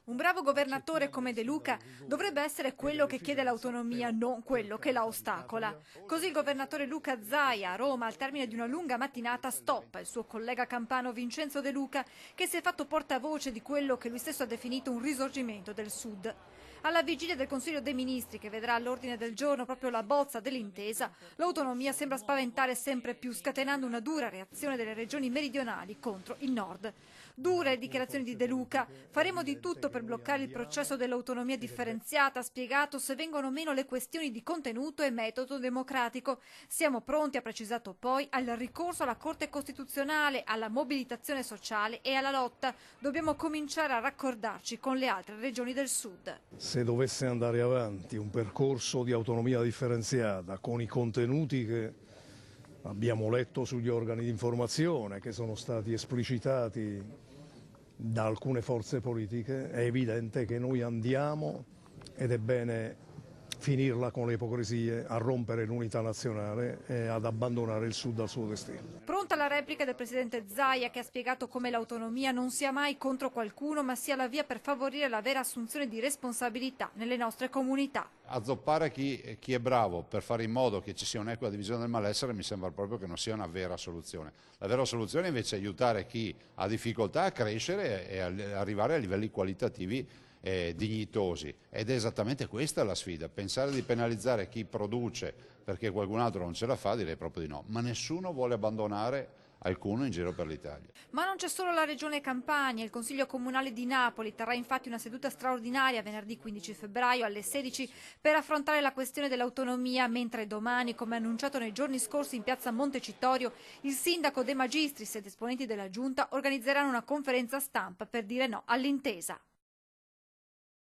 Un bravo governatore come De Luca dovrebbe essere quello che chiede l'autonomia, non quello che la ostacola. Così il governatore Luca Zaia a Roma, al termine di una lunga mattinata, stoppa il suo collega campano Vincenzo De Luca, che si è fatto portavoce di quello che lui stesso ha definito un risorgimento del Sud. Alla vigilia del Consiglio dei Ministri, che vedrà all'ordine del giorno proprio la bozza dell'intesa, l'autonomia sembra spaventare sempre più, scatenando una dura reazione delle regioni meridionali contro il Nord. Dure le dichiarazioni di De Luca. Faremo di tutto per bloccare il processo dell'autonomia differenziata, ha spiegato, se vengono meno le questioni di contenuto e metodo democratico. Siamo pronti, ha precisato poi, al ricorso alla Corte Costituzionale, alla mobilitazione sociale e alla lotta. Dobbiamo cominciare a raccordarci con le altre regioni del Sud. Se dovesse andare avanti un percorso di autonomia differenziata con i contenuti che abbiamo letto sugli organi di informazione, che sono stati esplicitati da alcune forze politiche, è evidente che noi andiamo, ed è bene finirla con le ipocrisie, a rompere l'unità nazionale e ad abbandonare il Sud al suo destino. Pronta la replica del presidente Zaia, che ha spiegato come l'autonomia non sia mai contro qualcuno, ma sia la via per favorire la vera assunzione di responsabilità nelle nostre comunità. Azzoppare chi è bravo per fare in modo che ci sia un'equa divisione del malessere mi sembra proprio che non sia una vera soluzione. La vera soluzione invece è aiutare chi ha difficoltà a crescere e arrivare a livelli qualitativi dignitosi, ed è esattamente questa la sfida. Pensare di penalizzare chi produce perché qualcun altro non ce la fa, direi proprio di no, ma nessuno vuole abbandonare alcuno in giro per l'Italia. Ma non c'è solo la regione Campania. Il Consiglio Comunale di Napoli terrà infatti una seduta straordinaria venerdì 15 febbraio alle 16 per affrontare la questione dell'autonomia, mentre domani, come annunciato nei giorni scorsi in piazza Montecitorio, il sindaco De Magistris ed esponenti della giunta organizzeranno una conferenza stampa per dire no all'intesa.